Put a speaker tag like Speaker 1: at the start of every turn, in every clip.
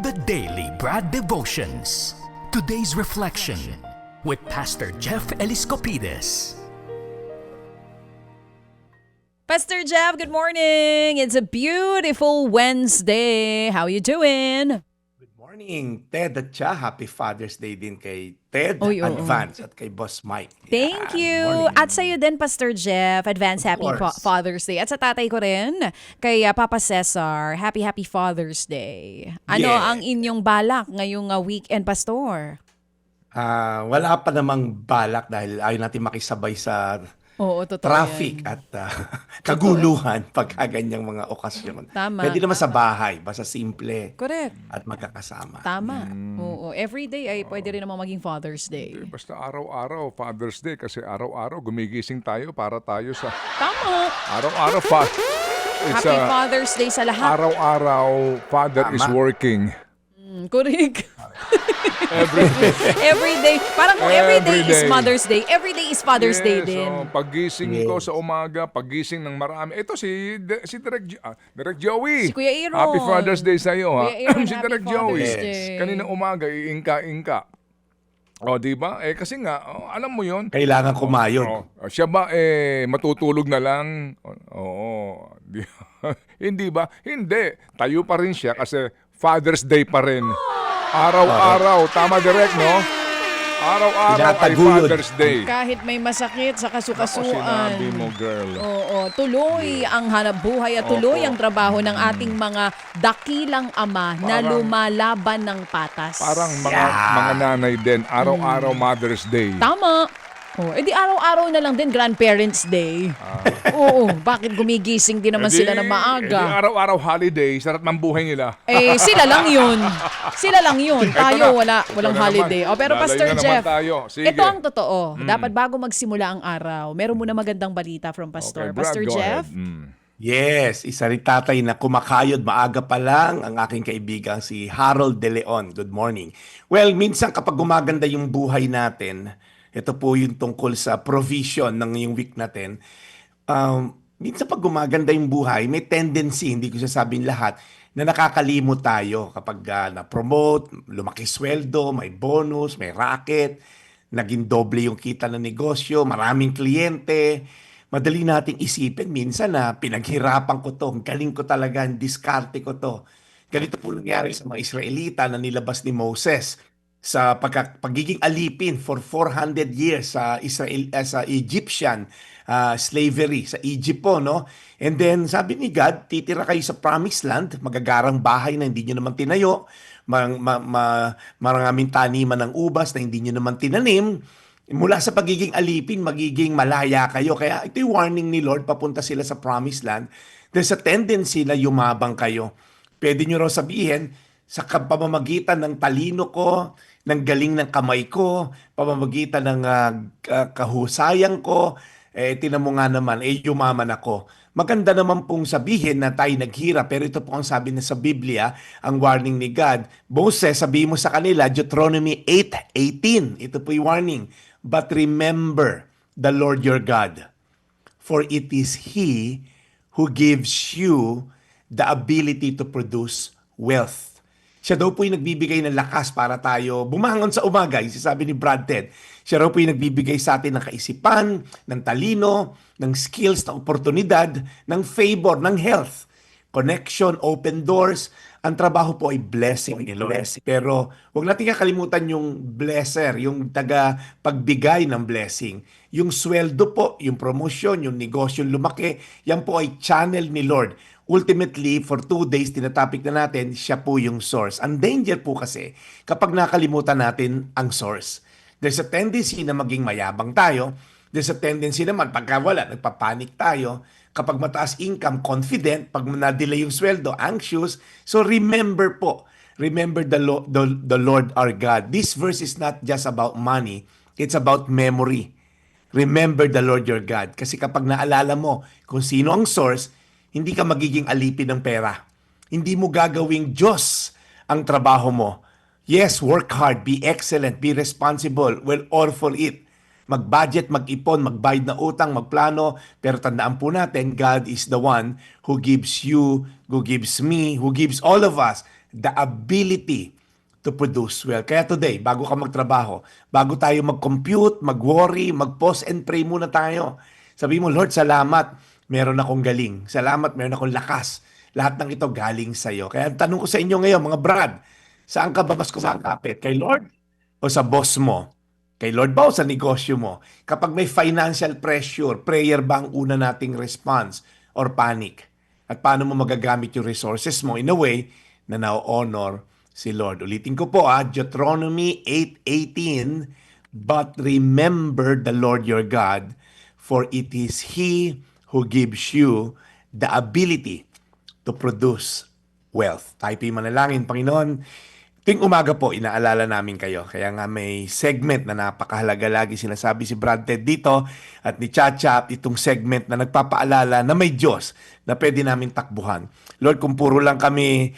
Speaker 1: The Daily Brad Devotions. Today's reflection with Pastor Jeff Eliscopides.
Speaker 2: Pastor Jeff, good morning. It's a beautiful Wednesday. How you doing?
Speaker 3: Good morning, Ted at Cha. Happy Father's Day din kay Ted
Speaker 2: Oy, oo.
Speaker 3: Advance at kay Boss Mike.
Speaker 2: Thank
Speaker 3: Yan,
Speaker 2: you.
Speaker 3: morning.
Speaker 2: At sa'yo din, Pastor Jeff. Advance
Speaker 3: Of
Speaker 2: Happy
Speaker 3: course.
Speaker 2: Father's Day. At sa tatay ko rin, kay Papa Cesar, Happy Father's Day. Ano
Speaker 3: Yeah.
Speaker 2: ang inyong balak ngayong weekend, Pastor?
Speaker 3: Wala pa namang balak dahil ayaw natin makisabay sa
Speaker 2: Oo, totoo
Speaker 3: traffic
Speaker 2: yan.
Speaker 3: at kaguluhan pagka ganyang mga okasyon.
Speaker 2: Tama.
Speaker 3: Pwede naman sa bahay, basta simple
Speaker 2: Correct.
Speaker 3: at magkakasama.
Speaker 2: Tama. Oo. Every day ay pwede rin naman maging Father's Day.
Speaker 4: Basta araw-araw Father's Day kasi araw-araw gumigising tayo para tayo sa
Speaker 2: Tama.
Speaker 4: araw-araw it's
Speaker 2: Happy Father's Day sa lahat.
Speaker 4: araw-araw Father is
Speaker 3: Tama.
Speaker 4: working
Speaker 2: Correct.
Speaker 4: every day.
Speaker 2: Every day. Parang kung every day
Speaker 4: Every
Speaker 2: is
Speaker 4: day.
Speaker 2: Mother's Day, every day is Father's Day
Speaker 4: Yes,
Speaker 2: din.
Speaker 4: paggising ko
Speaker 3: Yes.
Speaker 4: sa umaga, paggising ng marami. Ito si Direk Joey.
Speaker 2: Si Kuya Aaron.
Speaker 4: Happy Father's Day sa iyo, ha.
Speaker 2: Kuya Aaron,
Speaker 4: si
Speaker 2: happy
Speaker 4: Direk
Speaker 2: Father's
Speaker 4: Joey.
Speaker 2: Day.
Speaker 4: Kaninang umaga iingka-ingka. O, di ba? Kasi nga, alam mo 'yon.
Speaker 3: Kailangan kumayod.
Speaker 4: Siya ba matutulog na lang? Oo. Hindi ba? Hindi. Tayo pa rin siya kasi Father's Day pa rin. Araw-araw. Tama, Direk, no? Araw-araw ay
Speaker 3: Tinataguyod.
Speaker 4: Father's Day.
Speaker 2: Kahit may masakit sa
Speaker 4: Ako
Speaker 2: kasukasuan.
Speaker 4: sinabi mo, girl.
Speaker 2: Oo, tuloy ang hanap buhay at tuloy ang trabaho ng ating mga dakilang ama na
Speaker 4: Parang-
Speaker 2: lumalaban ng patas.
Speaker 4: Parang mga nanay din. Araw-araw Mother's Day.
Speaker 2: Tama. Oh, edi araw-araw na lang din Grandparents Day. Oo, bakit gumigising din naman sila na
Speaker 4: Edi
Speaker 2: maaga?
Speaker 4: araw-araw holiday. Sarap ng buhay nila.
Speaker 2: Sila lang yun. Sila lang yun. Tayo, walang
Speaker 4: naman.
Speaker 2: holiday. O, pero
Speaker 4: Lalayo
Speaker 2: Pastor
Speaker 4: na naman
Speaker 2: Jeff,
Speaker 4: tayo. Sige.
Speaker 2: ito ang totoo. Dapat bago magsimula ang araw, meron muna magandang balita from Pastor.
Speaker 4: Okay, Brad,
Speaker 2: Pastor
Speaker 4: go
Speaker 2: Jeff?
Speaker 4: ahead.
Speaker 3: Yes, isa rin tatay na kumakayod maaga pa lang ang aking kaibigan si Harold De Leon. Good morning. Well, minsan kapag gumaganda yung buhay natin, ito po yung tungkol sa provision ng yung week natin. Minsan pag gumaganda yung buhay, may tendency, hindi ko sasabihin lahat, na nakakalimot tayo kapag na-promote, lumaki sweldo, may bonus, may racket, naging doble yung kita ng negosyo, maraming kliyente. Madali nating isipin minsan na pinaghirapan ko to, galing ko talaga, diskarte ko to. Ganito po nangyari sa mga Israelita na nilabas ni Moses sa pagiging alipin for 400 years sa Israel sa Egyptian slavery sa Egypt po, no? And then sabi ni God, titira kayo sa promised land, magagarang bahay na hindi niyo naman tinayo, maraming taniman ng ubas na hindi niyo naman tinanim. Mula sa pagiging alipin, magiging malaya kayo. Kaya ito yung warning ni Lord, papunta sila sa promised land. There's a tendency na yumabang kayo. Pwede nyo raw sabihin, sa pamamagitan ng talino ko, ng galing ng kamay ko, pamamagitan ng kahusayan ko, tinan mo nga naman, yumaman ako. Maganda naman pong sabihin na tayo naghirap, pero ito po ang sabi na sa Biblia, ang warning ni God. Moses, sabihin mo sa kanila, Deuteronomy 8:18. Ito po yung warning. But remember the Lord your God, for it is He who gives you the ability to produce wealth. Siya daw po yung nagbibigay ng lakas para tayo bumangon sa umaga. Yung sabi ni Brad Ted. Siya raw po yung nagbibigay sa atin ng kaisipan, ng talino, ng skills, ng oportunidad, ng favor, ng health, connection, open doors. Ang trabaho po ay blessing ni Lord. Pero huwag natin kakalimutan yung blesser, yung taga-pagbigay ng blessing. Yung sweldo po, yung promotion, yung negosyo lumaki, yan po ay channel ni Lord. Ultimately, for 2 days, tinatopic na natin, siya po yung source. Ang danger po kasi, kapag nakalimutan natin ang source. There's a tendency na maging mayabang tayo. There's a tendency naman, pagka wala, nagpapanik tayo. Kapag mataas income, confident. Pag na-delay yung sweldo, anxious. So remember po, remember the Lord our God. This verse is not just about money. It's about memory. Remember the Lord your God. Kasi kapag naalala mo kung sino ang source, hindi ka magiging alipin ng pera. Hindi mo gagawing Diyos ang trabaho mo. Yes, work hard, be excellent, be responsible, well, all for it. Mag-budget, mag-ipon, magbayad na utang, magplano, pero tandaan po natin, God is the one who gives you, who gives me, who gives all of us the ability to produce well. Kaya today, bago ka magtrabaho, bago tayo mag-compute, mag-worry, mag-pause and pray muna tayo. Sabi mo, Lord, salamat, meron akong galing. Salamat, meron akong lakas. Lahat ng ito galing sa'yo. Kaya ang tanong ko sa inyo ngayon, mga brad, saan ka ba mas kumakapit? Kay Lord o sa boss mo? Kay Lord ba o sa negosyo mo? Kapag may financial pressure, prayer ba ang una nating response or panic? At paano mo magagamit yung resources mo in a way na na-honor si Lord? Ulitin ko po, Deuteronomy 8:18, but remember the Lord your God, for it is He who gives you the ability to produce wealth. Tayo po'y manalangin, Panginoon. Tuwing umaga po, inaalala namin kayo. Kaya nga may segment na napakahalaga lagi sinasabi si Brad Ted dito at ni Chacha, itong segment na nagpapaalala na may Diyos na pwede namin takbuhan. Lord, kung puro lang kami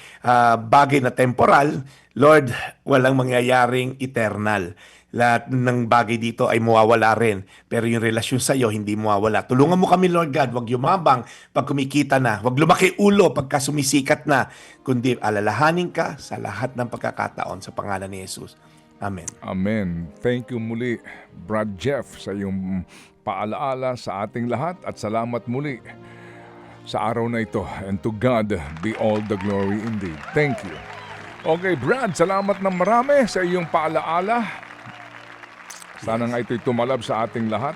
Speaker 3: bagay na temporal, Lord, walang mangyayaring eternal. Lahat ng bagay dito ay mawawala rin. Pero yung relasyon sa iyo, hindi mawawala. Tulungan mo kami, Lord God. Huwag yumabang pag kumikita na. Huwag lumaki ulo pagka sumisikat na. Kundi alalahanin ka sa lahat ng pagkakataon sa pangalan ni Jesus. Amen.
Speaker 4: Amen. Thank you muli, Brad Jeff, sa iyong paalaala sa ating lahat at salamat muli sa araw na ito. And to God be all the glory indeed. Thank you. Okay, Brad, salamat ng marami sa iyong paalaala. Sana nga ito'y tumalab sa ating lahat.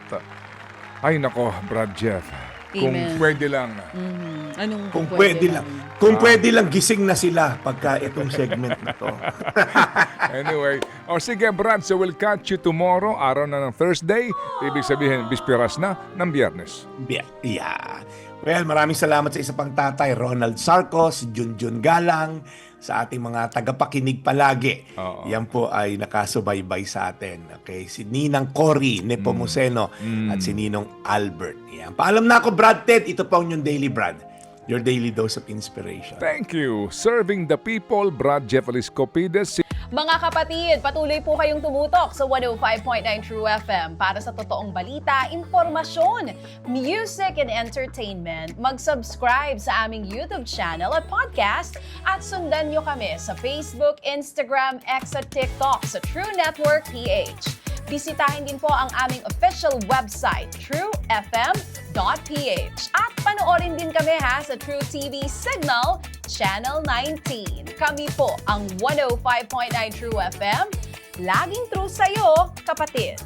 Speaker 4: Ay nako, Brad Jeff. Kung
Speaker 2: Amen.
Speaker 4: pwede lang.
Speaker 2: Anong
Speaker 3: Kung pwede lang. Kung pwede lang, gising na sila pagka itong segment na to.
Speaker 4: Anyway, sige Brad, so we'll catch you tomorrow, araw na ng Thursday. Ibig sabihin, bispiras na ng Biyernes.
Speaker 3: Yeah. Well, maraming salamat sa isa pang tatay, Ronald Sarcos, Junjun Galang, sa ating mga tagapakinig palagi.
Speaker 4: Oo.
Speaker 3: Yan po ay nakasubaybay sa atin. Okay, si Ninang Cory Nepomuceno at si Ninong Albert. Yan. Paalam na ako, Brad Ted. Ito po ang yung Daily Brad. Your daily dose of inspiration.
Speaker 4: Thank you. Serving the people, Brad Jeff Eliscopides.
Speaker 2: Mga kapatid, patuloy po kayong tumutok sa 105.9 True FM para sa totoong balita, impormasyon, music, and entertainment. Mag-subscribe sa aming YouTube channel at podcast at sundan nyo kami sa Facebook, Instagram, X at TikTok sa True Network PH. Bisitahin din po ang aming official website, truefm.ph. At panoorin din kami sa True TV Signal, Channel 19. Kami po ang 105.9 True FM. Laging true sa'yo, kapatid.